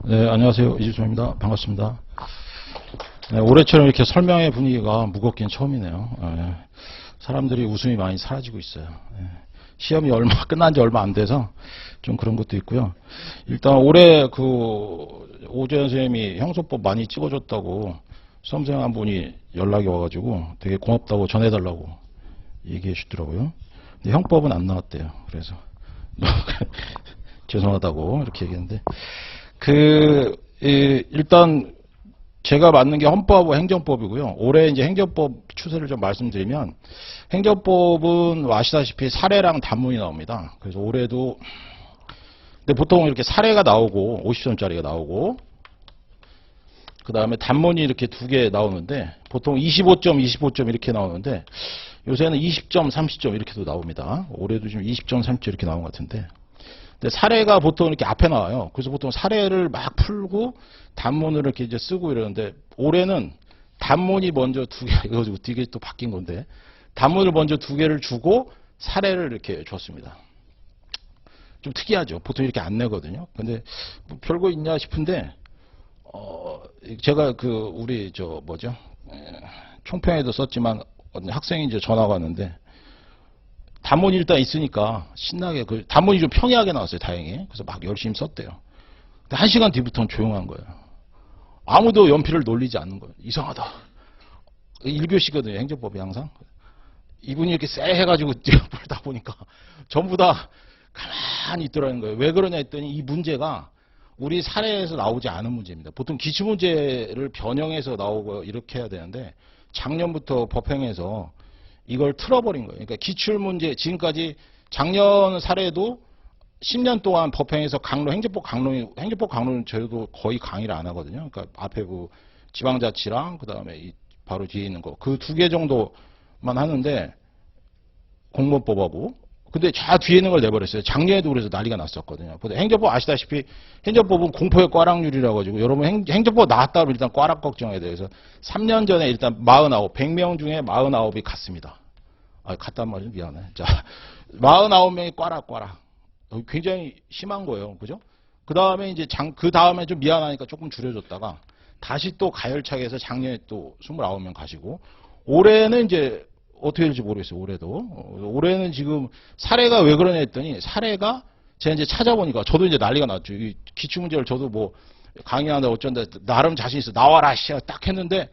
네, 안녕하세요. 이지수입니다. 반갑습니다. 네, 올해처럼 이렇게 설명회 분위기가 무겁긴 처음이네요. 네, 사람들이 웃음이 많이 사라지고 있어요. 네, 시험이 끝난 지 얼마 안 돼서 좀 그런 것도 있고요. 일단 올해 오재현 선생님이 형소법 많이 찍어줬다고 수험생 한 분이 연락이 와가지고 되게 고맙다고 전해달라고 얘기해 주더라고요. 근데 형법은 안 나왔대요. 그래서 죄송하다고 이렇게 얘기했는데 일단 제가 맡는 게 헌법하고 행정법이고요. 올해 이제 행정법 추세를 좀 말씀드리면, 행정법은 아시다시피 사례랑 단문이 나옵니다. 그래서 올해도, 근데 보통 이렇게 사례가 나오고 50점짜리가 나오고, 그 다음에 단문이 이렇게 두 개 나오는데, 보통 25점, 25점 이렇게 나오는데, 요새는 20점, 30점 이렇게도 나옵니다. 올해도 지금 20점, 30점 이렇게 나온 것 같은데, 근데 사례가 보통 이렇게 앞에 나와요. 그래서 보통 사례를 막 풀고 단문을 이렇게 이제 쓰고 이러는데, 올해는 단문이 먼저 두 개, 이거 되게 또 바뀐 건데, 단문을 먼저 두 개를 주고 사례를 이렇게 줬습니다. 좀 특이하죠. 보통 이렇게 안 내거든요. 근데 뭐 별거 있냐 싶은데, 제가 우리 총평에도 썼지만 학생이 이제 전화가 왔는데, 단문이 일단 있으니까 신나게 단문이 좀 평이하게 나왔어요. 다행히. 그래서 막 열심히 썼대요. 근데 1시간 뒤부터는 조용한 거예요. 아무도 연필을 놀리지 않는 거예요. 이상하다. 1교시거든요. 행정법이 항상. 이분이 이렇게 쎄해가지고 풀다 보니까 전부 다 가만히 있더라는 거예요. 왜 그러냐 했더니 이 문제가 우리 사례에서 나오지 않은 문제입니다. 보통 기출문제를 변형해서 나오고 이렇게 해야 되는데, 작년부터 법행에서 이걸 틀어버린 거예요. 그러니까 기출문제, 지금까지 작년 사례도 10년 동안 법행에서 행정법 강론은 저희도 거의 강의를 안 하거든요. 그러니까 앞에 지방자치랑 그 다음에 바로 뒤에 있는 거, 그 두 개 정도만 하는데, 공무원법하고. 근데 저 뒤에 있는 걸 내버렸어요. 작년에도 그래서 난리가 났었거든요. 행정법 아시다시피 행정법은 공포의 꽈락률이라고 가지고, 여러분 행정법 나왔다 그러면 일단 꽈락 걱정해야 돼요. 그래서 3년 전에 일단 100명 중에 49이 갔습니다. 갔단 말이죠. 미안해. 자, 49명이 꽈락. 굉장히 심한 거예요. 그죠? 그 다음에 이제 그 다음에 좀 미안하니까 조금 줄여줬다가 다시 또 가열차게 해서 작년에 또 29명 가시고, 올해는 이제 어떻게 될지 모르겠어요. 올해는 지금 사례가 왜 그러냐 했더니, 사례가 제가 이제 찾아보니까 저도 이제 난리가 났죠. 이 기출문제를 저도 뭐 강의하는데 어쩐다 나름 자신 있어 나와라 씨야 딱 했는데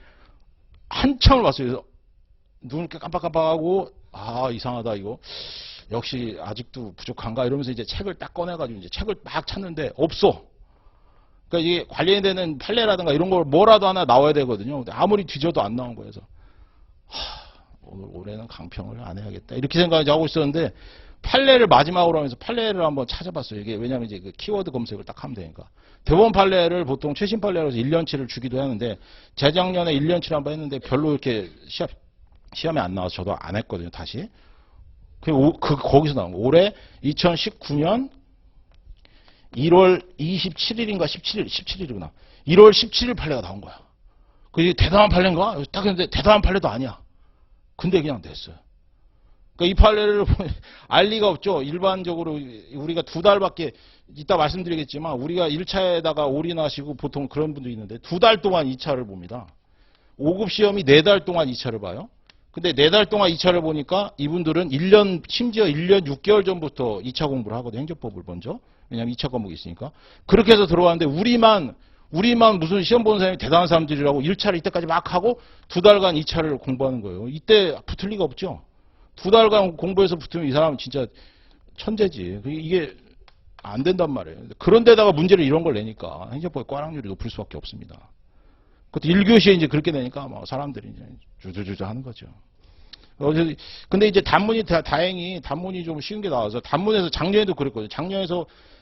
한참을 봤어요. 그래서 눈을 깜빡깜빡하고 이상하다 이거 역시 아직도 부족한가 이러면서 이제 책을 딱 꺼내가지고 이제 책을 막 찾는데 없어. 그러니까 이게 관련되는 판례라든가 이런 걸 뭐라도 하나 나와야 되거든요. 근데 아무리 뒤져도 안 나온 거예요. 그래서 올해는 강평을 안 해야겠다 이렇게 생각하고 있었는데, 판례를 마지막으로 하면서 판례를 한번 찾아봤어요. 이게 왜냐하면 이제 키워드 검색을 딱 하면 되니까. 대법원 판례를 보통 최신 판례로 해서 1년치를 주기도 하는데, 재작년에 1년치를 한번 했는데 별로 이렇게 시험에 안 나와서 저도 안 했거든요. 다시. 거기서 나온 거. 올해 2019년 1월 27일인가 17일이구나. 1월 17일 판례가 나온 거야. 그게 대단한 판례인가? 딱 했는데 대단한 판례도 아니야. 근데 그냥 됐어요. 그러니까 이 판례를 알 리가 없죠. 일반적으로 우리가 2달밖에, 이따 말씀드리겠지만 우리가 1차에다가 올인하시고 보통 그런 분도 있는데 2달 동안 2차를 봅니다. 5급 시험이 4달 동안 2차를 봐요. 근데 4달 동안 2차를 보니까 이분들은 심지어 1년 6개월 전부터 2차 공부를 하거든요. 행정법을 먼저. 왜냐하면 2차 과목이 있으니까. 그렇게 해서 들어왔는데 우리만 무슨 시험 보는 사람이 대단한 사람들이라고 1차를 이때까지 막 하고 2달간 2차를 공부하는 거예요. 이때 붙을 리가 없죠. 2달간 공부해서 붙으면 이 사람은 진짜 천재지. 이게 안 된단 말이에요. 그런데다가 문제를 이런 걸 내니까 행정법의 꽈락률이 높을 수밖에 없습니다. 그것도 1교시에 이제 그렇게 되니까 사람들이 이제 주저주저 하는 거죠. 근데 이제 단문이 다행히 단문이 좀 쉬운 게 나와서, 단문에서 작년에도 그랬거든요.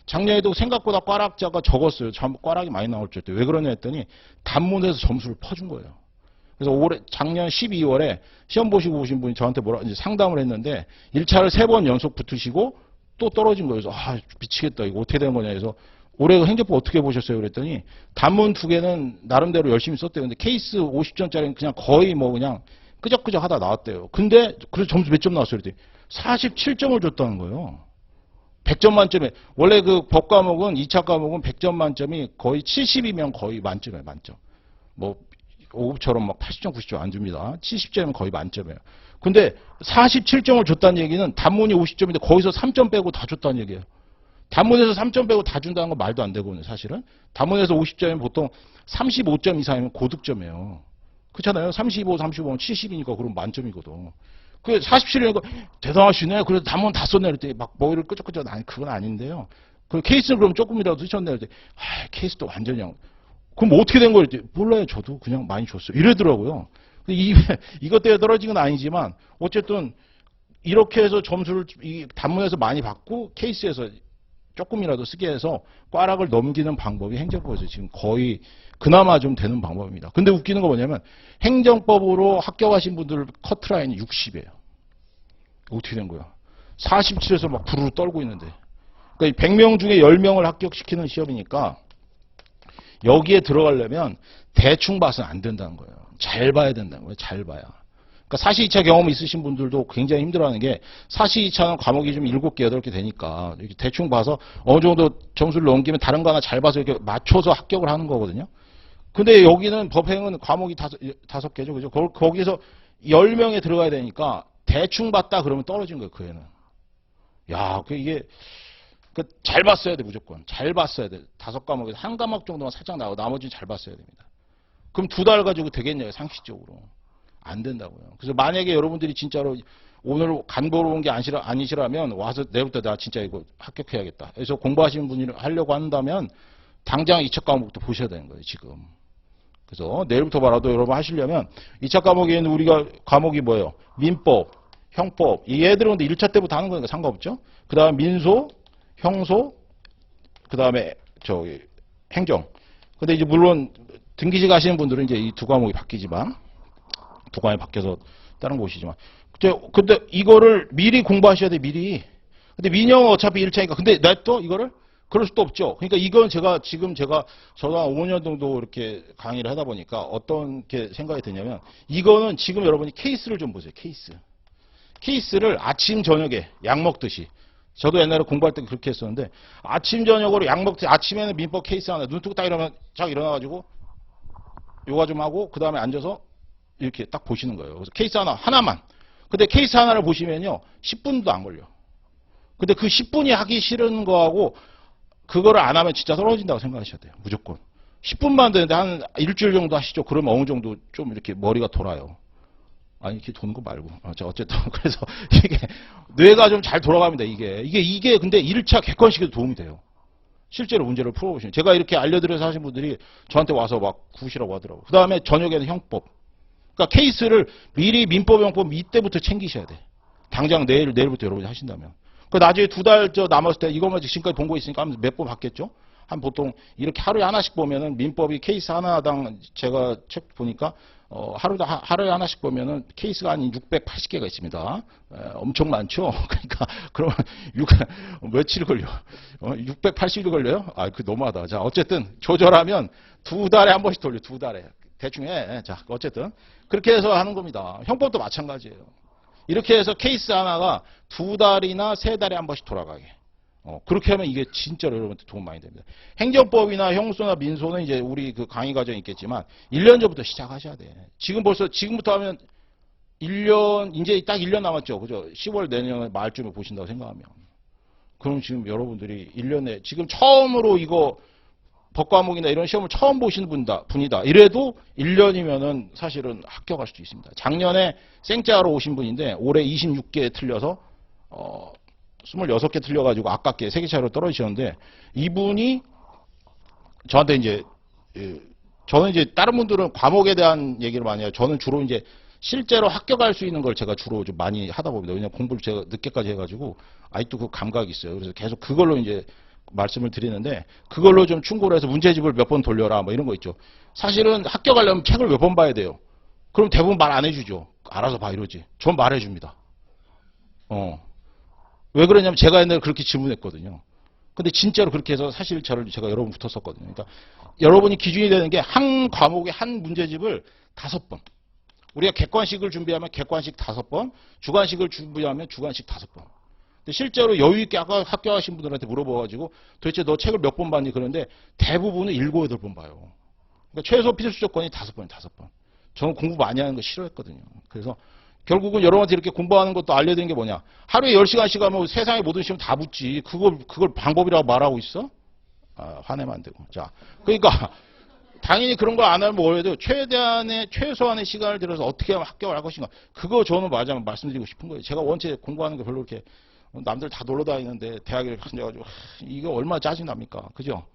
작년에도 생각보다 꽈락자가 적었어요. 꽈락이 많이 나올 줄 알았더니 왜 그러냐 했더니 단문에서 점수를 퍼준 거예요. 그래서 작년 12월에 시험 보시고 오신 분이 저한테 이제 상담을 했는데 1차를 3번 연속 붙으시고 또 떨어진 거예요. 그래서 미치겠다. 이거 어떻게 된 거냐 해서 올해 행정법 어떻게 보셨어요? 그랬더니 단문 2개는 나름대로 열심히 썼대요. 근데 케이스 50점짜리는 그냥 거의 그냥 끄적끄적 하다 나왔대요. 근데 그래서 점수 몇 점 나왔어요? 그랬더니 47점을 줬다는 거예요. 100점 만점에 원래 그 법 과목은 2차 과목은 100점 만점이 거의 70이면 거의 만점이에요. 만점. 뭐 5급처럼 막 80점 90점 안 줍니다. 70점이면 거의 만점이에요. 근데 47점을 줬다는 얘기는 단문이 50점인데 거기서 3점 빼고 다 줬다는 얘기예요. 단문에서 3점 빼고 다 준다는 건 말도 안 되거든요. 사실은. 단문에서 50점이면 보통 35점 이상이면 고득점이에요. 그렇잖아요. 35, 35면 70이니까 그럼 만점이거든. 그 47이니까 대단하시네. 그래서 단문 다 썼네. 그랬더니 막 머리를 끄적끄적. 아니 그건 아닌데요. 그 케이스는 그럼 조금이라도 쓰셨네. 그랬더니 케이스도 완전히 그냥. 그럼 어떻게 된 거예요? 몰라요. 저도 그냥 많이 줬어요. 이러더라고요. 이것 때문에 떨어진 건 아니지만 어쨌든 이렇게 해서 점수를 이 단문에서 많이 받고 케이스에서 조금이라도 쓰게 해서 꽈락을 넘기는 방법이 행정법에서 지금 거의 그나마 좀 되는 방법입니다. 근데 웃기는 거 뭐냐면 행정법으로 합격하신 분들 커트라인이 60이에요. 어떻게 된 거야? 47에서 막 부르르 떨고 있는데. 그러니까 100명 중에 10명을 합격시키는 시험이니까 여기에 들어가려면 대충 봐서는 안 된다는 거예요. 잘 봐야 된다는 거예요. 잘 봐야. 그러니까 사시 2차 경험 있으신 분들도 굉장히 힘들어하는 게 사시 2차는 과목이 좀 7개, 8개 되니까 이렇게 대충 봐서 어느 정도 점수를 넘기면 다른 거 하나 잘 봐서 이렇게 맞춰서 합격을 하는 거거든요. 근데 여기는 법행은 과목이 5개죠. 그죠? 거기서 10명에 들어가야 되니까 대충 봤다 그러면 떨어진 거예요. 그 애는. 야, 이게 잘 봤어야 돼. 무조건. 잘 봤어야 돼. 5과목에서 한 과목 정도만 살짝 나오고 나머지는 잘 봤어야 됩니다. 그럼 2달 가지고 되겠냐고요. 상식적으로. 안 된다고요. 그래서 만약에 여러분들이 진짜로 오늘 간 보러 온 게 아니시라면 와서 내일부터 나 진짜 이거 합격해야겠다. 그래서 공부하시는 분이 하려고 한다면 당장 2차 과목부터 보셔야 되는 거예요. 지금. 그래서 내일부터 봐라도 여러분 하시려면 2차 과목에는 우리가 과목이 뭐예요? 민법, 형법. 이 얘들은 근데 1차 때부터 하는 거니까 상관없죠. 그 다음 민소, 형소, 그 다음에 행정. 근데 이제 물론 등기직 하시는 분들은 이제 이 두 과목이 바뀌지만 두 과목이 바뀌어서 다른 거 보시지만 근데 이거를 미리 공부하셔야 돼. 미리. 근데 민영은 어차피 1차니까 근데 냅둬 이거를 그럴 수도 없죠. 그러니까 이건 저도 한 5년 정도 이렇게 강의를 하다 보니까 어떤 게 생각이 드냐면 이거는 지금 여러분이 케이스를 좀 보세요. 케이스를 아침 저녁에 약 먹듯이. 저도 옛날에 공부할 때 그렇게 했었는데 아침 저녁으로 약 먹듯이 아침에는 민법 케이스 하나 눈 뜨고 딱 이러면 쫙 일어나가지고 요가 좀 하고 그 다음에 앉아서 이렇게 딱 보시는 거예요. 그래서 케이스 하나만. 근데 케이스 하나를 보시면요 10분도 안 걸려. 근데 그 10분이 하기 싫은 거하고 그거를 안 하면 진짜 떨어진다고 생각하셔야 돼요. 무조건. 10분만 되는데 한 일주일 정도 하시죠. 그러면 어느 정도 좀 이렇게 머리가 돌아요. 아니 이렇게 도는 거 말고. 어쨌든 그래서 이게 뇌가 좀 잘 돌아갑니다. 이게 근데 1차 객관식에도 도움이 돼요. 실제로 문제를 풀어보시면 제가 이렇게 알려드려서 하신 분들이 저한테 와서 막 구시라고 하더라고요. 그 다음에 저녁에는 형법. 그러니까 케이스를 미리 민법, 형법 이때부터 챙기셔야 돼. 당장 내일부터 여러분이 하신다면. 그 나중에 2달 남았을 때 이것만 지금까지 본 거 있으니까 몇 번 봤겠죠? 한 보통 이렇게 하루에 하나씩 보면은 민법이 케이스 하나당 제가 책 보니까 하루에 하나씩 보면은 케이스가 한 680개가 있습니다. 엄청 많죠? 그러니까 그러면 며칠 걸려? 680일 걸려요? 그 너무하다. 자, 어쨌든 조절하면 2달에 한 번씩 돌려. 2달에. 대충 해. 자, 어쨌든 그렇게 해서 하는 겁니다. 형법도 마찬가지예요. 이렇게 해서 케이스 하나가 2달이나 3달에 한 번씩 돌아가게. 그렇게 하면 이게 진짜로 여러분한테 도움 많이 됩니다. 행정법이나 형소나 민소는 이제 우리 그 강의 과정이 있겠지만 1년 전부터 시작하셔야 돼. 지금부터 하면 1년, 이제 딱 1년 남았죠. 그죠? 10월 내년 말쯤에 보신다고 생각하면. 그럼 지금 여러분들이 1년에 지금 처음으로 이거 법과목이나 이런 시험을 처음 보시는 분이다. 이래도 1년이면은 사실은 합격할 수도 있습니다. 작년에 생짜로 오신 분인데 올해 26개 틀려서 26개 틀려가지고 아깝게 3개 차이로 떨어지셨는데 이분이 저한테 이제 저는 이제 다른 분들은 과목에 대한 얘기를 많이 해요. 저는 주로 이제 실제로 합격할 수 있는 걸 제가 주로 좀 많이 하다 봅니다. 왜냐면 공부를 제가 늦게까지 해가지고 아직도 그 감각이 있어요. 그래서 계속 그걸로 이제 말씀을 드리는데 그걸로 좀 충고를 해서 문제집을 몇 번 돌려라 뭐 이런 거 있죠. 사실은 합격하려면 책을 몇 번 봐야 돼요. 그럼 대부분 말 안 해주죠. 알아서 봐 이러지. 전 말해줍니다. 왜 그러냐면 제가 옛날에 그렇게 질문했거든요. 근데 진짜로 그렇게 해서 사실 제가 여러 번 붙었었거든요. 그러니까 여러분이 기준이 되는 게 한 과목에 한 문제집을 5번. 우리가 객관식을 준비하면 객관식 5번, 주관식을 준비하면 주관식 5번. 근데 실제로 여유 있게 아까 학교 가신 분들한테 물어봐가지고 도대체 너 책을 몇 번 봤니? 그러는데 대부분은 7, 8번 봐요. 그러니까 최소 필수 조건이 5번이 5번. 저는 공부 많이 하는 거 싫어했거든요. 그래서 결국은 여러분한테 이렇게 공부하는 것도 알려드린 게 뭐냐. 하루에 10시간씩 하면 세상의 모든 시험 다 붙지. 그걸 방법이라고 말하고 있어? 아, 화내면 안 되고. 자, 그러니까 당연히 그런 걸 안 하면 뭐 해도 최소한의 시간을 들여서 어떻게 하면 합격을 할 것인가. 그거 저는 맞아요. 말씀드리고 싶은 거예요. 제가 원체 공부하는 게 별로 이렇게 남들 다 놀러 다니는데 대학에 가가지고 이거 얼마나 짜증납니까? 그죠?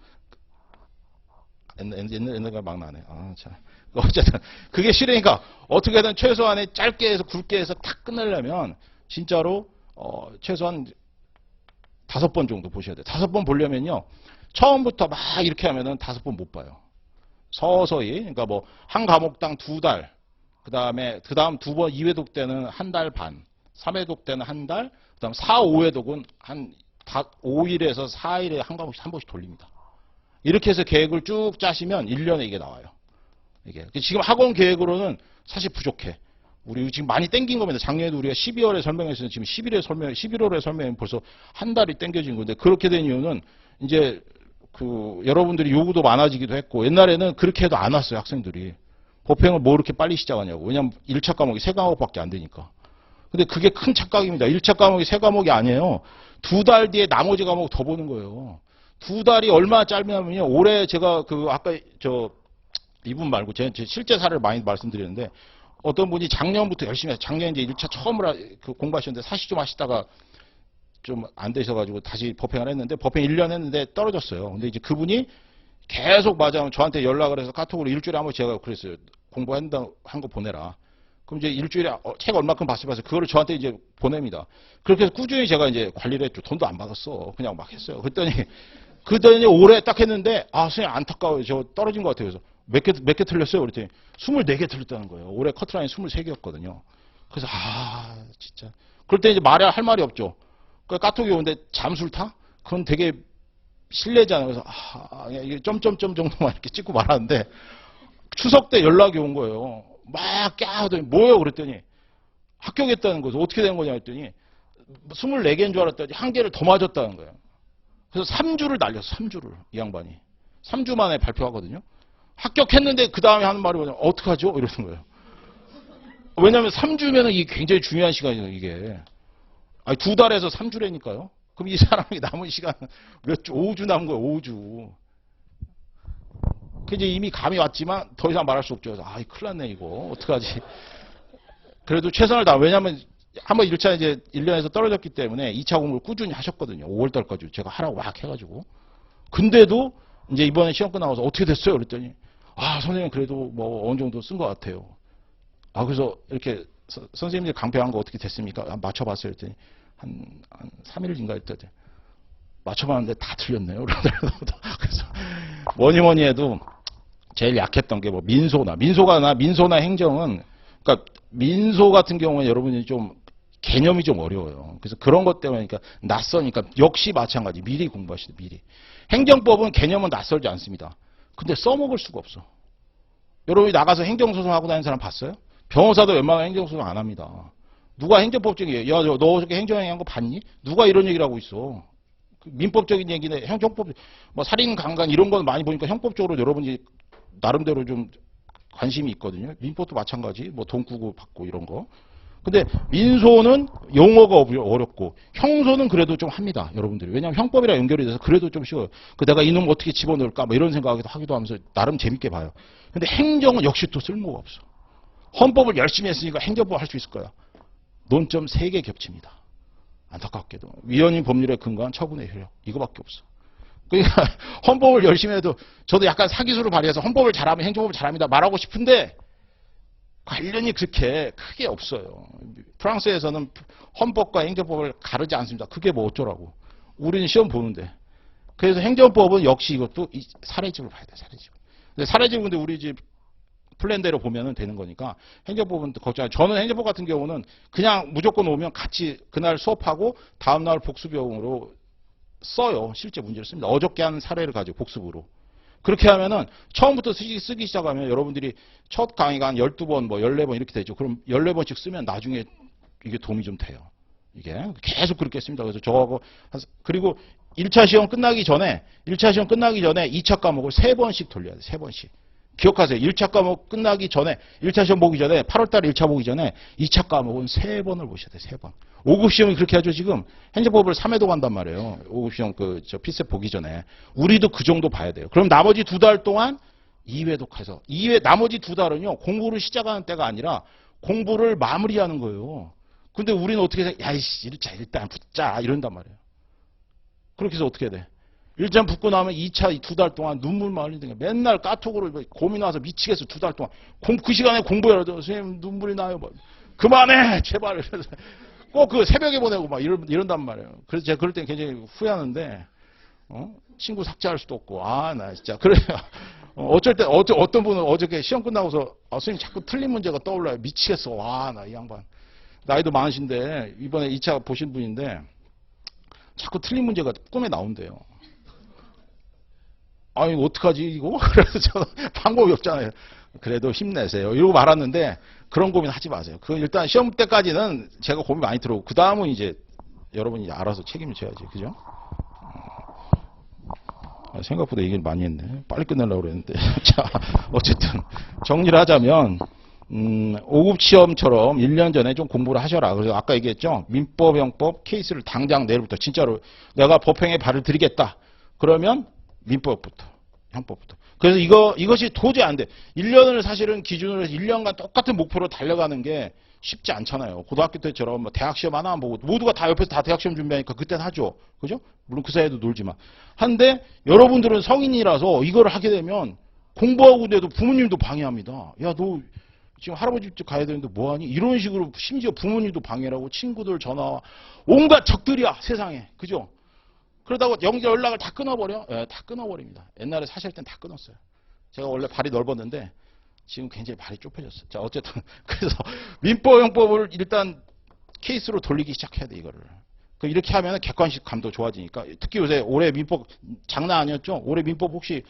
옛날가 막 나네. 아, 참. 어쨌든 그게 싫으니까 어떻게든 최소한의 짧게 해서 굵게 해서 탁 끝내려면 진짜로 최소한 5번 정도 보셔야 돼요. 5번 보려면요. 처음부터 막 이렇게 하면은 5번 못 봐요. 서서히. 그러니까 뭐 한 과목당 2달. 그다음 2번 2회독 때는 1달 반. 3회독 때는 1달. 그다음 4, 5회독은 한 5일에서 4일에 한 과목씩 한 번씩 돌립니다. 이렇게 해서 계획을 쭉 짜시면 1년에 이게 나와요. 이게 지금 학원 계획으로는 사실 부족해. 우리 지금 많이 땡긴 겁니다. 작년에도 우리가 12월에 설명했으면 지금 11월에 설명하면 벌써 한 달이 땡겨진 건데 그렇게 된 이유는 이제 여러분들이 요구도 많아지기도 했고 옛날에는 그렇게 해도 안 왔어요. 학생들이. 법행을 뭐 이렇게 빨리 시작하냐고. 왜냐면 1차 과목이 3과목밖에 안 되니까. 근데 그게 큰 착각입니다. 1차 과목이 3과목이 아니에요. 2달 뒤에 나머지 과목 더 보는 거예요. 2달이 얼마나 짧냐면요. 올해 제가 아까 이분 말고 제 실제 사례를 많이 말씀드렸는데 어떤 분이 작년부터 열심히 해서 작년 이제 1차 처음으로 공부하셨는데 사시 좀 하시다가 좀 안 되셔가지고 다시 법행을 했는데 법행 1년 했는데 떨어졌어요. 근데 이제 그분이 계속 맞아요. 저한테 연락을 해서 카톡으로 일주일에 한 번 제가 그랬어요. 한 거 보내라. 그럼 이제 일주일에 책 얼마큼 봤어요. 그거를 저한테 이제 보냅니다. 그렇게 해서 꾸준히 제가 이제 관리를 했죠. 돈도 안 받았어. 그냥 막 했어요. 그랬더니 올해 딱 했는데 선생님 안타까워요. 저 떨어진 것 같아요. 그래서 몇 개 틀렸어요? 그랬더니 24개 틀렸다는 거예요. 올해 커트라인 23개였거든요. 그래서 진짜. 그럴 때 이제 할 말이 없죠. 그 카톡이 오는데 잠수를 타? 그건 되게 실례잖아요. 그래서 이게 점점점 정도만 이렇게 찍고 말하는데 추석 때 연락이 온 거예요. 막 하더니 뭐예요? 그랬더니 합격했다는 거죠. 어떻게 된 거냐 했더니 24개인 줄 알았더니 한 개를 더 맞았다는 거예요. 그래서 3주를 날렸어. 3주를 이 양반이. 3주 만에 발표하거든요. 합격했는데 그 다음에 하는 말이 뭐냐면 어떡하죠? 이러는 거예요. 왜냐하면 3주면은 이게 굉장히 중요한 시간이에요. 이게. 2달에서 3주라니까요. 그럼 이 사람이 남은 시간 5주 남은 거예요. 5주. 그 이제 이미 감이 왔지만 더 이상 말할 수 없죠. 그래서 큰일 났네 이거. 어떡하지. 그래도 최선을 다. 왜냐하면 한번 1차 이제 1년에서 떨어졌기 때문에 2차 공부를 꾸준히 하셨거든요. 5월달까지 제가 하라고 막 해가지고. 근데도 이제 이번에 시험 끝나고서 어떻게 됐어요? 그랬더니 선생님 그래도 뭐 어느 정도 쓴 것 같아요. 그래서 이렇게 선생님들 강평한 거 어떻게 됐습니까? 맞춰봤어요. 그랬더니 한 3일인가 했더니 맞춰봤는데 다 틀렸네요. 그래서 뭐니 해도 제일 약했던 게 뭐 민소나 행정은 그러니까 민소 같은 경우는 여러분이 좀 개념이 좀 어려워요. 그래서 그런 것 때문에 그러니까 낯서니까 역시 마찬가지 미리 공부하시죠. 미리. 행정법은 개념은 낯설지 않습니다. 근데 써먹을 수가 없어. 여러분이 나가서 행정소송 하고 다니는 사람 봤어요? 변호사도 웬만하면 행정소송 안 합니다. 누가 행정법적인 얘기, 너 저렇게 행정행위한 거 봤니? 누가 이런 얘기를 하고 있어? 민법적인 얘기는 행정법, 뭐 살인, 강간 이런 건 많이 보니까 형법적으로 여러분이 나름대로 좀 관심이 있거든요. 민법도 마찬가지, 뭐 돈 꾸고 받고 이런 거. 근데 민소는 용어가 어렵고 형소는 그래도 좀 합니다. 여러분들이. 왜냐하면 형법이랑 연결이 돼서 그래도 좀 쉬워요. 내가 이놈 어떻게 집어넣을까 뭐 이런 생각하기도 하면서 나름 재밌게 봐요. 근데 행정은 역시 또 쓸모가 없어. 헌법을 열심히 했으니까 행정법 할 수 있을 거야. 논점 3개 겹칩니다. 안타깝게도. 위헌인 법률에 근거한 처분의 효력. 이거밖에 없어. 그러니까 헌법을 열심히 해도 저도 약간 사기술을 발휘해서 헌법을 잘하면 행정법을 잘합니다. 말하고 싶은데 관련이 그렇게 크게 없어요. 프랑스에서는 헌법과 행정법을 가르지 않습니다. 그게 뭐 어쩌라고. 우리는 시험 보는데. 그래서 행정법은 역시 이것도 사례집을 봐야 돼. 사례집. 근데 사례집 근데 우리 집 플랜대로 보면 되는 거니까 행정법은 걱정하지. 저는 행정법 같은 경우는 그냥 무조건 오면 같이 그날 수업하고 다음날 복습용으로 써요. 실제 문제를 씁니다. 어저께 한 사례를 가지고 복습으로. 그렇게 하면은 처음부터 쓰기 시작하면 여러분들이 첫 강의가 한 12번, 뭐 14번 이렇게 되죠. 그럼 14번씩 쓰면 나중에 이게 도움이 좀 돼요. 이게 계속 그렇게 했습니다. 그래서 저하고 그리고 1차 시험 끝나기 전에 2차 과목을 3번씩 돌려야 돼. 3번씩. 기억하세요. 1차 과목 끝나기 전에 1차 시험 보기 전에 8월 달에 1차 보기 전에 2차 과목은 3번을 보셔야 돼. 3번. 5급 시험이 그렇게 하죠. 지금 행정법을 3회도 간단 말이에요. 5급 시험 필세 보기 전에. 우리도 그 정도 봐야 돼요. 그럼 나머지 2달 동안 2회독 해서 나머지 2달은요. 공부를 시작하는 때가 아니라 공부를 마무리하는 거예요. 근데 우리는 어떻게 해? 야이씨, 일단 붙자 이런단 말이에요. 그렇게 해서 어떻게 돼? 1차 붙고 나면 2차 2달 동안 눈물만 흘리는 거야. 맨날 카톡으로 고민와서 미치겠어. 2달 동안. 그 시간에 공부해라. 선생님 눈물이 나요. 뭐. 그만해 제발. 꼭 그 새벽에 보내고 막 이런단 말이에요. 그래서 제가 그럴 때 굉장히 후회하는데 친구 삭제할 수도 없고 나 진짜 그래요. 어쩔 때 어떤 분은 어저께 시험 끝나고서 선생님 자꾸 틀린 문제가 떠올라요. 미치겠어. 나 이 양반 나이도 많으신데 이번에 2차 보신 분인데 자꾸 틀린 문제가 꿈에 나온대요. 이거 어떡하지 이거? 그래서 저는 방법이 없잖아요. 그래도 힘내세요. 이러고 말았는데 그런 고민 하지 마세요. 그 일단 시험 때까지는 제가 고민 많이 들어오고 그 다음은 이제 여러분이 알아서 책임을 져야지. 그죠? 생각보다 얘기를 많이 했네. 빨리 끝내려고 그랬는데. 자, 어쨌든 정리를 하자면 5급 시험처럼 1년 전에 좀 공부를 하셔라. 그래서 아까 얘기했죠. 민법, 형법 케이스를 당장 내일부터 진짜로 내가 법행에 발을 들이겠다. 그러면 민법부터, 형법부터. 그래서 이것이 도저히 안 돼. 1년을 사실은 기준으로 해서 1년간 똑같은 목표로 달려가는 게 쉽지 않잖아요. 고등학교 때처럼 뭐 대학 시험 하나 안 보고 모두가 다 옆에서 다 대학 시험 준비하니까 그때는 하죠. 그죠? 물론 그 사이에도 놀지만. 한데 여러분들은 성인이라서 이걸 하게 되면 공부하고 돼도 부모님도 방해합니다. 야, 너 지금 할아버지 집 가야 되는데 뭐하니? 이런 식으로 심지어 부모님도 방해라고 친구들 전화 온갖 적들이야 세상에. 그죠? 그러다가 연락을 다 끊어버려? 예, 다 끊어버립니다. 옛날에 사실 땐 다 끊었어요. 제가 원래 발이 넓었는데 지금 굉장히 발이 좁혀졌어요. 자, 어쨌든 그래서 민법, 형법을 일단 케이스로 돌리기 시작해야 돼 이거를. 이렇게 하면 객관식 감도 좋아지니까. 특히 요새 올해 민법 장난 아니었죠? 올해 민법 혹시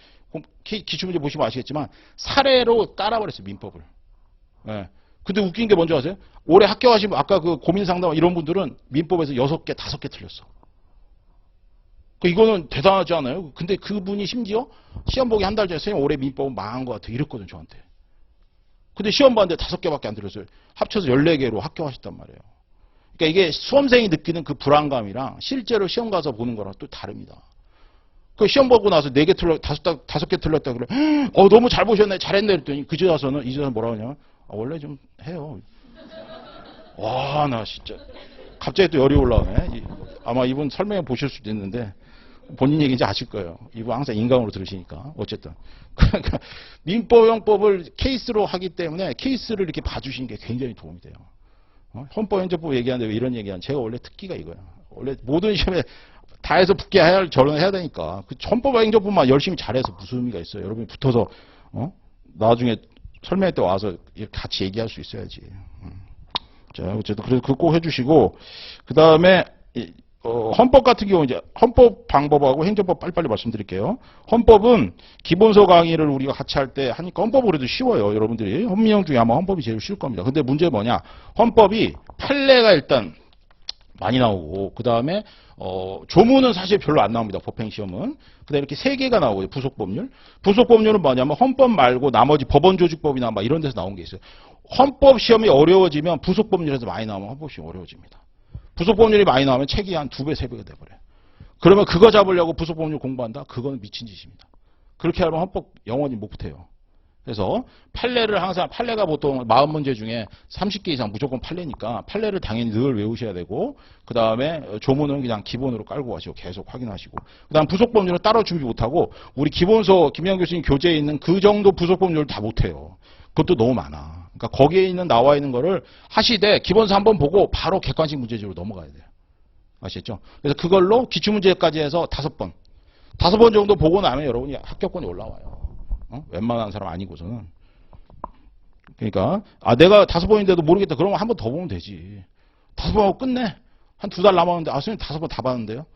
기출문제 보시면 아시겠지만 사례로 깔아버렸어요 민법을. 예. 근데 웃긴 게 뭔지 아세요? 올해 합격하시면 아까 그 고민상담 이런 분들은 민법에서 6개, 5개 틀렸어. 이거는 대단하지 않아요? 근데 그분이 심지어 시험 보기 한 달 전에 선생님 올해 민법은 망한 것 같아 이랬거든 저한테. 근데 시험 봤는데 5개밖에 안 들었어요. 합쳐서 14개로 합격하셨단 말이에요. 그러니까 이게 수험생이 느끼는 그 불안감이랑 실제로 시험 가서 보는 거랑 또 다릅니다. 그 시험 보고 나서 4개 틀렸, 5개 틀렸다 그래. 너무 잘 보셨네, 잘했네 그랬더니 이제 와서는 뭐라 하냐면 원래 좀 해요. 와, 나 진짜 갑자기 또 열이 올라오네. 아마 이분 설명해 보실 수도 있는데 본인 얘기인지 아실 거예요. 이분 항상 인강으로 들으시니까. 어쨌든. 그러니까 민법, 형법을 케이스로 하기 때문에 케이스를 이렇게 봐주시는 게 굉장히 도움이 돼요. 헌법, 행정법 얘기하는데 왜 이런 얘기하는 제가 원래 특기가 이거야. 원래 모든 시험에 다 해서 붙게 저런 해야 되니까. 그 헌법과 행정법만 열심히 잘해서 무슨 의미가 있어요. 여러분이 붙어서 나중에 설명회 때 와서 같이 얘기할 수 있어야지. 자, 어쨌든 그래서 그거 꼭 해주시고 그 다음에 헌법 같은 경우 이제 헌법 방법하고 행정법 빨리빨리 말씀드릴게요. 헌법은 기본서 강의를 우리가 같이 할 때 하니까 헌법은 그래도 쉬워요. 여러분들이 헌민형 중에 아마 헌법이 제일 쉬울 겁니다. 근데 문제 뭐냐? 헌법이 판례가 일단 많이 나오고 그 다음에 조문은 사실 별로 안 나옵니다. 법행시험은. 그다음에 이렇게 3개가 나오고요. 부속법률. 부속법률은 뭐냐면 헌법 말고 나머지 법원조직법이나 막 이런 데서 나온 게 있어요. 헌법 시험이 어려워지면 부속법률에서 많이 나오면 헌법 시험 어려워집니다. 부속법률이 많이 나오면 책이 한 2배, 3배가 돼버려요. 그러면 그거 잡으려고 부속법률 공부한다? 그건 미친 짓입니다. 그렇게 하면 헌법 영원히 못 붙어요. 그래서 판례를 항상 판례가 보통 40문제 중에 30개 이상 무조건 판례니까 판례를 당연히 늘 외우셔야 되고 그 다음에 조문은 그냥 기본으로 깔고 가시고 계속 확인하시고 그 다음 부속법률은 따로 준비 못하고 우리 기본서 김영 교수님 교재에 있는 그 정도 부속법률을 다 못해요. 그것도 너무 많아. 그러니까 거기에 나와 있는 거를 하시되 기본서 한번 보고 바로 객관식 문제집으로 넘어가야 돼요. 아시겠죠? 그래서 그걸로 기출문제까지 해서 5번. 5번 정도 보고 나면 여러분이 합격권이 올라와요. 웬만한 사람 아니고서는. 그러니까 내가 5번인데도 모르겠다. 그러면 한 번 더 보면 되지. 5번 하고 끝내. 한 2달 남았는데 선생님 5번 다 봤는데요.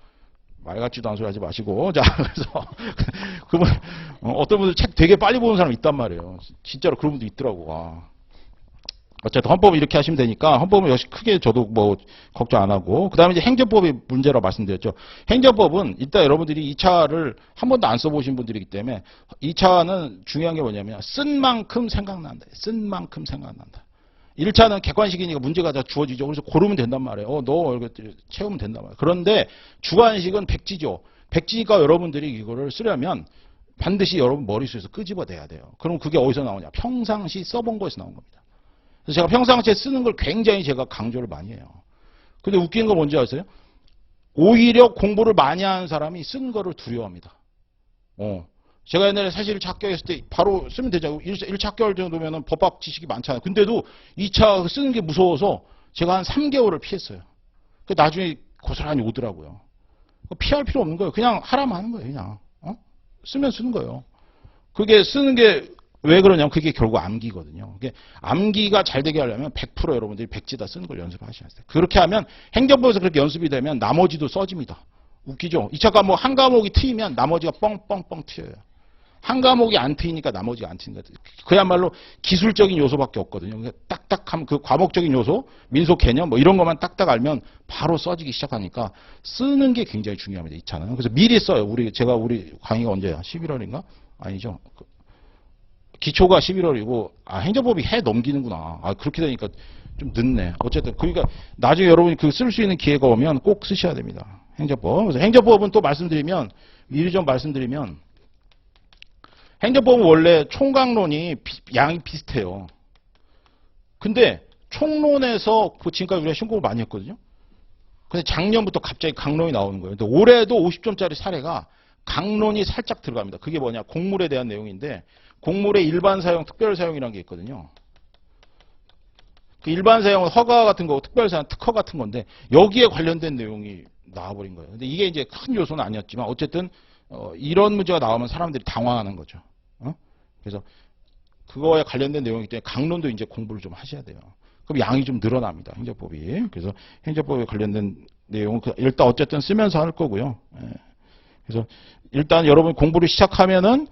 말 같지도 않은 소리 하지 마시고. 자, 그래서 그분 어떤 분들 책 되게 빨리 보는 사람 있단 말이에요. 진짜로 그런 분도 있더라고. 어쨌든 헌법을 이렇게 하시면 되니까 헌법은 역시 크게 저도 뭐 걱정 안 하고 그다음에 이제 행정법이 문제라고 말씀드렸죠. 행정법은 일단 여러분들이 2차를 한 번도 안 써보신 분들이기 때문에 2차는 중요한 게 뭐냐면 쓴 만큼 생각난다. 쓴 만큼 생각난다. 1차는 객관식이니까 문제가 다 주어지죠. 그래서 고르면 된단 말이에요. 너 이거 채우면 된단 말이에요. 그런데 주관식은 백지죠. 백지니까 여러분들이 이거를 쓰려면 반드시 여러분 머릿속에서 끄집어내야 돼요. 그럼 그게 어디서 나오냐? 평상시 써본 거에서 나온 겁니다. 그래서 제가 평상시에 쓰는 걸 굉장히 제가 강조를 많이 해요. 근데 웃긴 거 뭔지 아세요? 오히려 공부를 많이 하는 사람이 쓴 거를 두려워합니다. 제가 옛날에 사실 1차 합격했을 때 바로 쓰면 되죠. 1차 합격 정도면 법학 지식이 많잖아요. 근데도 2차 쓰는 게 무서워서 제가 한 3개월을 피했어요. 나중에 고스란히 오더라고요. 피할 필요 없는 거예요. 그냥 하라면 하는 거예요. 그냥. 쓰면 쓰는 거예요. 그게 쓰는 게 왜 그러냐면 그게 결국 암기거든요. 그게 암기가 잘 되게 하려면 100% 여러분들이 백지다 쓰는 걸 연습하셔야 돼요. 그렇게 하면 행정부에서 그렇게 연습이 되면 나머지도 써집니다. 웃기죠? 2차가 뭐 한 과목이 트이면 나머지가 뻥뻥뻥 튀어요. 한 과목이 안 트이니까 나머지가 안 트이는 거예요. 그야말로 기술적인 요소밖에 없거든요. 딱딱하면 그 과목적인 요소, 민속 개념 뭐 이런 것만 딱딱 알면 바로 써지기 시작하니까 쓰는 게 굉장히 중요합니다. 2차는. 그래서 미리 써요. 제가 우리 강의가 언제야? 11월인가? 아니죠. 기초가 11월이고 행정법이 해 넘기는구나. 그렇게 되니까 좀 늦네. 어쨌든 그러니까 나중에 여러분이 그 쓸 수 있는 기회가 오면 꼭 쓰셔야 됩니다. 행정법. 그래서 행정법은 또 말씀드리면 미리 좀 말씀드리면 행정법은 원래 총강론이 양이 비슷해요. 근데 총론에서 지금까지 우리가 신공을 많이 했거든요. 근데 작년부터 갑자기 강론이 나오는 거예요. 근데 올해도 50점짜리 사례가 강론이 살짝 들어갑니다. 그게 뭐냐? 곡물에 대한 내용인데 곡물의 일반 사용, 특별 사용이라는 게 있거든요. 그 일반 사용은 허가 같은 거, 특별 사용, 특허 같은 건데 여기에 관련된 내용이 나와버린 거예요. 근데 이게 이제 큰 요소는 아니었지만 어쨌든 이런 문제가 나오면 사람들이 당황하는 거죠. 그래서 그거에 관련된 내용이기 때문에 강론도 이제 공부를 좀 하셔야 돼요. 그럼 양이 좀 늘어납니다. 행정법이. 그래서 행정법에 관련된 내용은 일단 어쨌든 쓰면서 할 거고요. 그래서 일단 여러분 공부를 시작하면은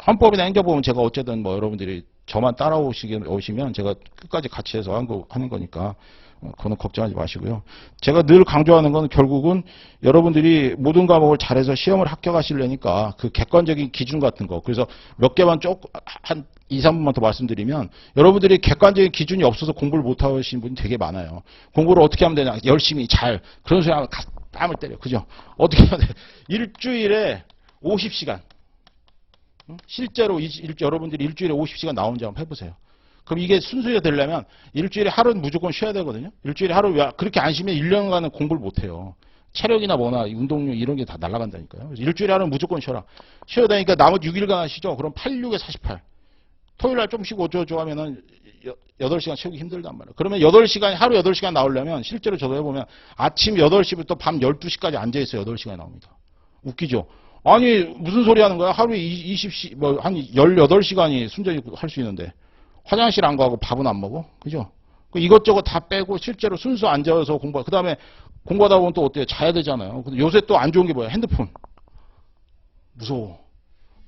헌법이나 행정법은 제가 어쨌든 뭐 여러분들이 저만 오시면 제가 끝까지 같이 해서 하는 거니까 그거는 걱정하지 마시고요. 제가 늘 강조하는 건 결국은 여러분들이 모든 과목을 잘해서 시험을 합격하시려니까 그 객관적인 기준 같은 거. 그래서 몇 개만 한 2, 3분만 더 말씀드리면 여러분들이 객관적인 기준이 없어서 공부를 못 하시는 분이 되게 많아요. 공부를 어떻게 하면 되냐. 열심히 잘. 그런 소리 하면 땀을 때려. 그죠? 어떻게 하면 돼? 일주일에 50시간. 실제로 여러분들이 일주일에 50시간 나온 지 한번 해보세요. 그럼 이게 순수가 되려면 일주일에 하루는 무조건 쉬어야 되거든요. 일주일에 하루 그렇게 안 쉬면 1년간은 공부를 못 해요. 체력이나 뭐나 운동量이런 게 다 날아간다니까요. 그래서 일주일에 하루는 무조건 쉬어라. 쉬어야 되니까 나머지 6일간 쉬죠. 그럼 8, 6에 48. 토요일 날 좀 쉬고 어쩌고 하면은 8시간 채우기 힘들단 말이에요. 그러면 8시간, 하루 8시간 나오려면 실제로 저도 해보면 아침 8시부터 밤 12시까지 앉아있어요. 8시간이 나옵니다. 웃기죠? 아니 무슨 소리 하는 거야? 하루에 20시 한 18시간이 순전히 할 수 있는데 화장실 안 가고 밥은 안 먹어? 그죠? 이것저것 다 빼고 실제로 순수 앉아서 공부. 그다음에 공부하다 보면 또 어때요? 자야 되잖아요. 근데 요새 또 안 좋은 게 뭐야? 핸드폰. 무서워.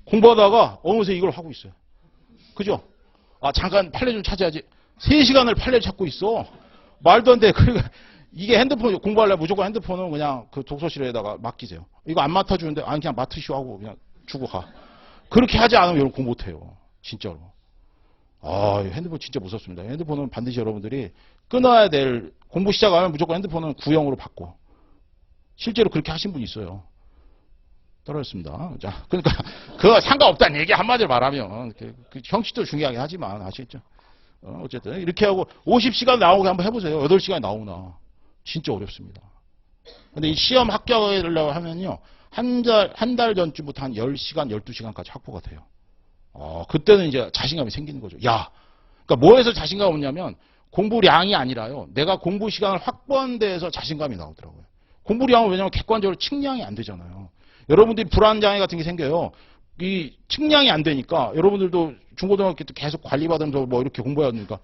공부하다가 어느새 이걸 하고 있어요. 그죠? 잠깐 판례 좀 찾아야지. 3시간을 판례 찾고 있어. 말도 안 돼. 그러니까 이게 핸드폰 공부하려면 무조건 핸드폰은 그냥 그 독서실에다가 맡기세요. 이거 안 맡아주는데 그냥 맡으시오 하고 그냥 주고 가. 그렇게 하지 않으면 여러분 공부 못해요. 진짜로. 핸드폰 진짜 무섭습니다. 핸드폰은 반드시 여러분들이 끊어야 될 공부 시작하면 무조건 핸드폰은 구형으로 바꿔. 실제로 그렇게 하신 분이 있어요. 떨어졌습니다. 자, 그러니까 그거 상관없다는 얘기 한마디로 말하면 그 형식도 중요하게 하지만 아시겠죠? 어쨌든 이렇게 하고 50시간 나오게 한번 해보세요. 8시간이 나오나. 진짜 어렵습니다. 근데 이 시험 합격하려고 하면요. 한 달 전쯤부터 한 10시간, 12시간까지 확보가 돼요. 그때는 이제 자신감이 생기는 거죠. 그러니까 뭐에서 자신감 없냐면 공부량이 아니라요. 내가 공부 시간을 확보한 데에서 자신감이 나오더라고요. 공부량은 왜냐면 객관적으로 측량이 안 되잖아요. 여러분들이 불안장애 같은 게 생겨요. 이 측량이 안 되니까 여러분들도 중고등학교 때 계속 관리받으면서 뭐 이렇게 공부해야 되니까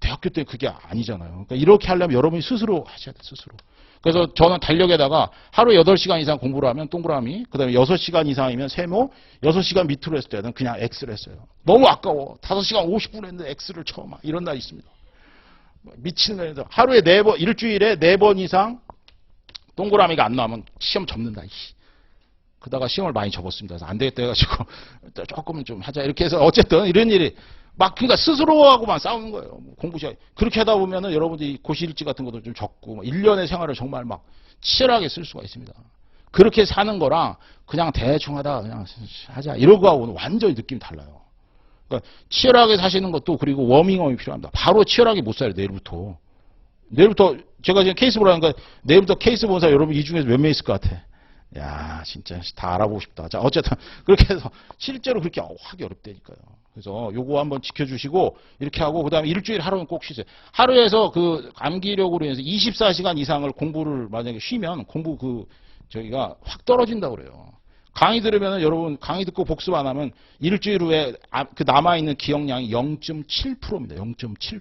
대학교 때 그게 아니잖아요. 그러니까 이렇게 하려면 여러분이 스스로 하셔야 돼요. 스스로. 그래서 저는 달력에다가 하루에 8시간 이상 공부를 하면 동그라미, 그 다음에 6시간 이상이면 세모, 6시간 밑으로 했을 때는 그냥 X를 했어요. 너무 아까워. 5시간 50분 했는데 X를 쳐막 이런 날이 있습니다. 미치는 하루에 4번, 일주일에 4번 이상 동그라미가 안 나오면 시험 접는다. 그러다가 시험을 많이 접었습니다. 그래서 안 되겠다 해가지고 조금은 좀 하자. 이렇게 해서 어쨌든 이런 일이 막 그러니까 스스로하고만 싸우는 거예요. 공부 시간. 그렇게 하다 보면은 여러분들이 고시일지 같은 것도 좀 적고 1년의 생활을 정말 막 치열하게 쓸 수가 있습니다. 그렇게 사는 거랑 그냥 대충 하다 그냥 하자. 이러고 하고는 완전히 느낌이 달라요. 그러니까 치열하게 사시는 것도 그리고 워밍업이 필요합니다. 바로 치열하게 못 살아요. 내일부터. 내일부터 제가 지금 케이스 보라니까 내일부터 케이스 본 사람 여러분 이 중에서 몇 명 있을 것 같아. 야 진짜 다 알아보고 싶다. 자 어쨌든 그렇게 해서 실제로 그렇게 하기 어렵다니까요. 그래서 요거 한번 지켜주시고 이렇게 하고 그다음에 일주일 하루는 꼭 쉬세요. 하루에서 그 암기력으로 인해서 24시간 이상을 공부를 만약에 쉬면 공부 저기가 확 떨어진다고 그래요. 강의 들으면 여러분 강의 듣고 복습 안 하면 일주일 후에 그 남아있는 기억량이 0.7%입니다. 0.7%.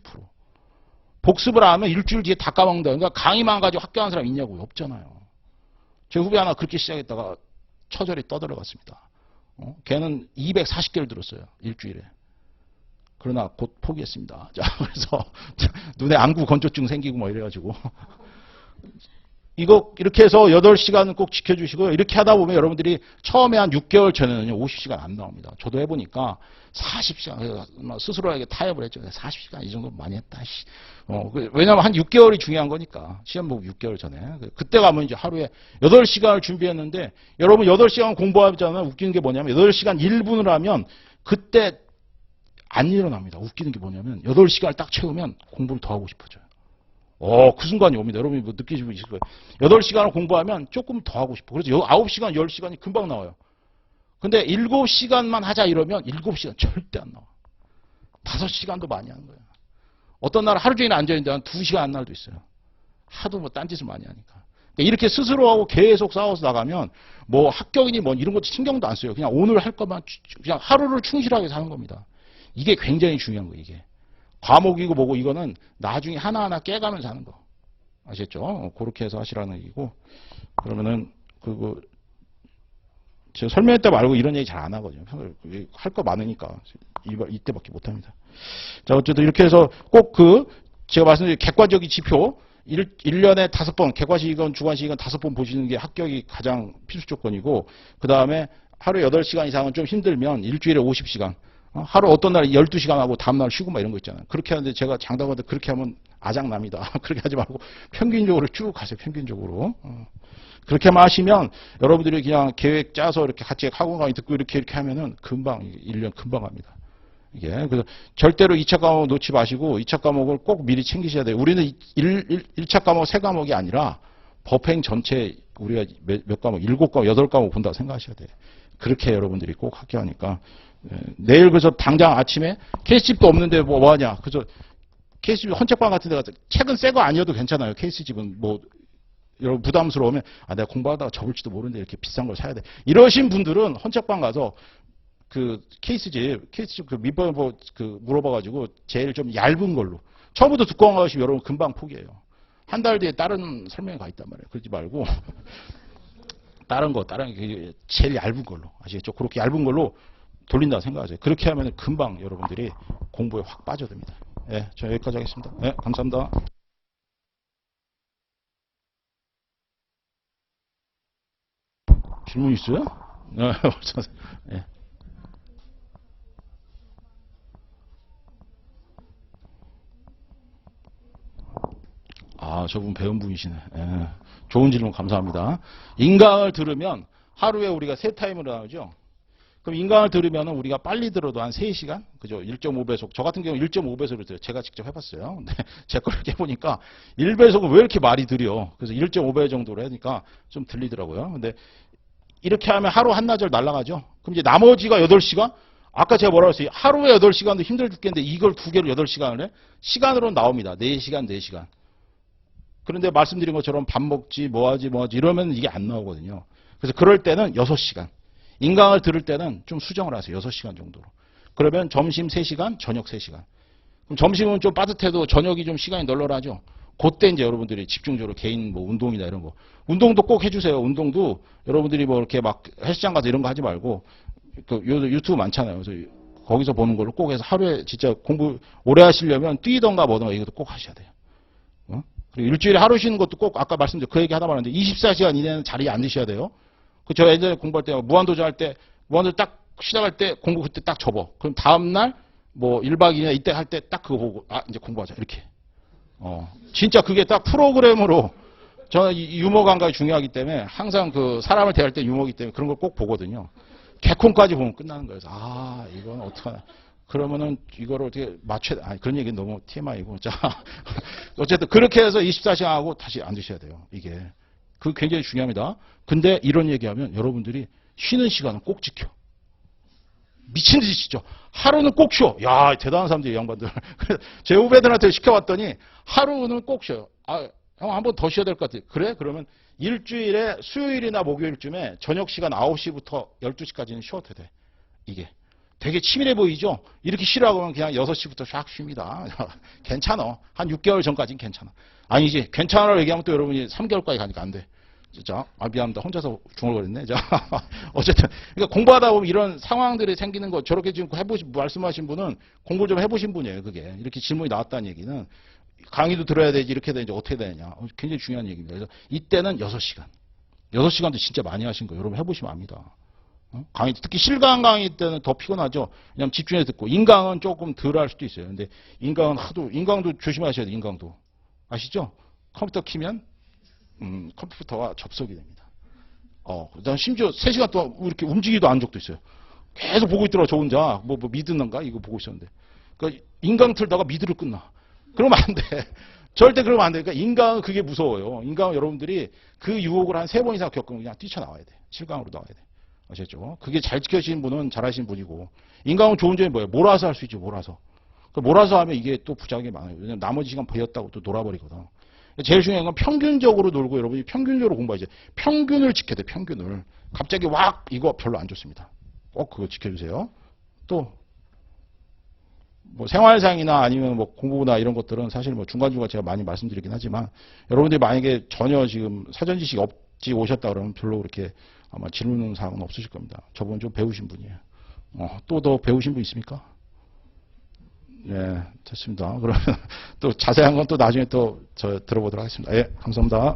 복습을 안 하면 일주일 뒤에 다 까먹는다. 그러니까 강의만 가지고 학교 간 사람 있냐고요. 없잖아요. 제 후배 하나 그렇게 시작했다가 처절히 떠들어갔습니다. 걔는 240개를 들었어요. 일주일에. 그러나 곧 포기했습니다. 자, 그래서 눈에 안구 건조증 생기고 뭐 이래가지고 이거 이렇게 해서 8시간은 꼭 지켜주시고요. 이렇게 하다 보면 여러분들이 처음에 한 6개월 전에는 50시간 안 나옵니다. 저도 해보니까 40시간 스스로에게 타협을 했죠. 40시간 이 정도 많이 했다. 왜냐하면 한 6개월이 중요한 거니까 시험 보고 6개월 전에 그때 가면 이제 하루에 8시간을 준비했는데 여러분 8시간 공부하잖아요. 웃기는 게 뭐냐면 8시간 1분을 하면 그때 안 일어납니다. 웃기는 게 뭐냐면 8시간을 딱 채우면 공부를 더 하고 싶어져요. 그 순간이 옵니다. 여러분이 뭐 느끼시고 있을 거예요. 8시간을 공부하면 조금 더 하고 싶어. 그래서 9시간, 10시간이 금방 나와요. 근데 7시간만 하자 이러면 7시간 절대 안 나와. 5시간도 많이 하는 거예요. 어떤 날 하루 종일 앉아있는데 한 2시간 한 날도 있어요. 하도 뭐 딴짓을 많이 하니까. 이렇게 스스로하고 계속 싸워서 나가면 뭐 합격이니 뭐 이런 것도 신경도 안 써요. 그냥 오늘 할 것만 그냥 하루를 충실하게 사는 겁니다. 이게 굉장히 중요한 거예요. 이게. 과목이고 뭐고 이거는 나중에 하나하나 깨가면서 하는 거. 아시겠죠? 그렇게 해서 하시라는 얘기고. 그러면은 제가 설명할 때 말고 이런 얘기 잘 안 하거든요. 할 거 많으니까 이때밖에 못 합니다. 자, 어쨌든 이렇게 해서 꼭 제가 말씀드린 객관적인 지표 1년에 5번, 객관식이건 주관식이건 5번 보시는 게 합격이 가장 필수 조건이고, 그 다음에 하루에 8시간 이상은 좀 힘들면 일주일에 50시간. 하루 어떤 날 12시간 하고 다음날 쉬고 막 이런 거 있잖아요. 그렇게 하는데 제가 장담하는데 그렇게 하면 아작납니다. 그렇게 하지 말고 평균적으로 쭉 가세요. 평균적으로. 그렇게만 하시면 여러분들이 그냥 계획 짜서 이렇게 같이 학원 강의 듣고 이렇게 하면은 금방 1년 금방 갑니다. 이게 그래서 절대로 2차 과목 놓지 마시고 2차 과목을 꼭 미리 챙기셔야 돼요. 우리는 1차 과목 3과목이 아니라 법행 전체 우리가 몇 과목 7과목 8과목 본다고 생각하셔야 돼요. 그렇게 여러분들이 꼭 합격하니까. 내일 그래서 당장 아침에 케이스집도 없는데 뭐 하냐. 그래서 케이스집 헌책방 같은 데 가서 책은 새 거 아니어도 괜찮아요. 케이스집은 뭐 여러분 부담스러우면 내가 공부하다가 접을지도 모르는데 이렇게 비싼 걸 사야 돼. 이러신 분들은 헌책방 가서 케이스집 밑번 물어봐가지고 제일 좀 얇은 걸로. 처음부터 두꺼운 거 하시면 여러분 금방 포기해요. 한 달 뒤에 다른 설명이 가 있단 말이에요. 그러지 말고 다른 게 제일 얇은 걸로. 아시겠죠? 그렇게 얇은 걸로 돌린다고 생각하세요. 그렇게 하면 금방 여러분들이 공부에 확 빠져듭니다. 네, 저 여기까지 하겠습니다. 네, 감사합니다. 질문 있어요? 네. 저분 배운 분이시네. 네. 좋은 질문 감사합니다. 인강을 들으면 하루에 우리가 3타임으로 나오죠. 그럼 인강을 들으면 우리가 빨리 들어도 한 3시간? 그죠? 1.5배속. 저 같은 경우 1.5배속으로 들어요. 제가 직접 해봤어요. 근데 제 걸 이렇게 해보니까 1배속은 왜 이렇게 말이 느려? 그래서 1.5배 정도로 하니까 좀 들리더라고요. 근데 이렇게 하면 하루 한나절 날아가죠? 그럼 이제 나머지가 8시간? 아까 제가 뭐라고 했어요? 하루에 8시간도 힘들어 죽겠는데 이걸 2개로 8시간을 해? 시간으로 나옵니다. 4시간, 4시간. 그런데 말씀드린 것처럼 밥 먹지, 뭐하지 이러면 이게 안 나오거든요. 그래서 그럴 때는 6시간. 인강을 들을 때는 좀 수정을 하세요. 6시간 정도로. 그러면 점심 3시간, 저녁 3시간. 그럼 점심은 좀 빠듯해도 저녁이 좀 시간이 널널하죠. 그때 이제 여러분들이 집중적으로 개인 뭐 운동이나 이런 거. 운동도 꼭 해주세요. 운동도 여러분들이 뭐 이렇게 막 헬스장 가서 이런 거 하지 말고 유튜브 많잖아요. 그래서 거기서 보는 걸로 꼭 해서 하루에 진짜 공부 오래 하시려면 뛰던가 뭐던가 이것도 꼭 하셔야 돼요. 그리고 일주일에 하루 쉬는 것도 꼭 아까 말씀드린 그 얘기 하다 말았는데 24시간 이내는 자리에 앉으셔야 돼요. 저 예전에 공부할 때 무한도전 할 때 무한도전 딱 시작할 때 공부 그때 딱 접어. 그럼 다음날 뭐 1박 2일 이때 할 때 딱 그거 보고 이제 공부하자 이렇게. 진짜 그게 딱 프로그램으로 저는 이 유머 감각이 중요하기 때문에 항상 그 사람을 대할 때 유머이기 때문에 그런 걸 꼭 보거든요. 개콘까지 보면 끝나는 거예요. 그래서 이건 어떡하나. 그러면은 이거를 어떻게 맞춰야 돼. 그런 얘기는 너무 TMI고. 자, 어쨌든 그렇게 해서 24시간 하고 다시 앉으셔야 돼요. 이게. 그거 굉장히 중요합니다. 근데 이런 얘기하면 여러분들이 쉬는 시간은 꼭 지켜. 미친 듯이 쉬죠. 하루는 꼭 쉬어. 야, 대단한 사람들이 이 양반들. 제 후배들한테 시켜봤더니 하루는 꼭 쉬어요. 형 한 번 더 쉬어야 될 것 같아요. 그래? 그러면 일주일에 수요일이나 목요일쯤에 저녁 시간 9시부터 12시까지는 쉬어도 돼. 이게. 되게 치밀해 보이죠? 이렇게 쉬라고 하면 그냥 6시부터 샥 쉽니다. 괜찮아. 한 6개월 전까지는 괜찮아. 아니지. 괜찮아라고 얘기하면 또 여러분이 3개월까지 가니까 안 돼. 진짜. 미안합니다. 혼자서 중얼거렸네. 자, 어쨌든. 그러니까 공부하다 보면 이런 상황들이 생기는 거 저렇게 지금 말씀하신 분은 공부 좀 해보신 분이에요. 그게. 이렇게 질문이 나왔다는 얘기는 강의도 들어야 되지 이렇게 되는지 어떻게 되느냐. 굉장히 중요한 얘기입니다. 그래서 이때는 6시간. 6시간도 진짜 많이 하신 거예요. 여러분 해보시면 압니다. 강의, 특히 실강 강의 때는 더 피곤하죠. 왜냐면 집중해서 듣고. 인강은 조금 덜 할 수도 있어요. 근데 인강도 조심하셔야 돼요. 인강도. 아시죠? 컴퓨터 키면, 컴퓨터와 접속이 됩니다. 그다음 심지어 3시간 동안 이렇게 움직이도 않은 적도 있어요. 계속 보고 있더라고, 저 혼자. 뭐 미드인가? 이거 보고 있었는데. 그러니까 인강 틀다가 미드를 끝나. 그러면 안 돼. 절대 그러면 안 돼. 그러니까 인강은 그게 무서워요. 인강은 여러분들이 그 유혹을 한 3번 이상 겪으면 그냥 뛰쳐나와야 돼. 실강으로 나와야 돼. 아셨죠? 그게 잘 지켜지는 분은 잘하시는 분이고. 인강은 좋은 점이 뭐예요? 몰아서 할 수 있죠, 몰아서. 몰아서 하면 이게 또 부작용이 많아요. 왜냐면 나머지 시간 버렸다고 또 놀아버리거든. 제일 중요한 건 평균적으로 놀고 여러분이 평균적으로 공부하지. 평균을 지켜야 돼, 평균을. 갑자기 이거 별로 안 좋습니다. 꼭 그거 지켜주세요. 또, 뭐 생활상이나 아니면 뭐 공부나 이런 것들은 사실 뭐 중간중간 제가 많이 말씀드리긴 하지만 여러분들이 만약에 전혀 지금 사전 지식이 없지 오셨다 그러면 별로 그렇게 아마 질문 사항은 없으실 겁니다. 저분 좀 배우신 분이에요. 또 더 배우신 분 있습니까? 네, 됐습니다. 그러면 또 자세한 건 또 나중에 또 들어보도록 하겠습니다. 예, 감사합니다.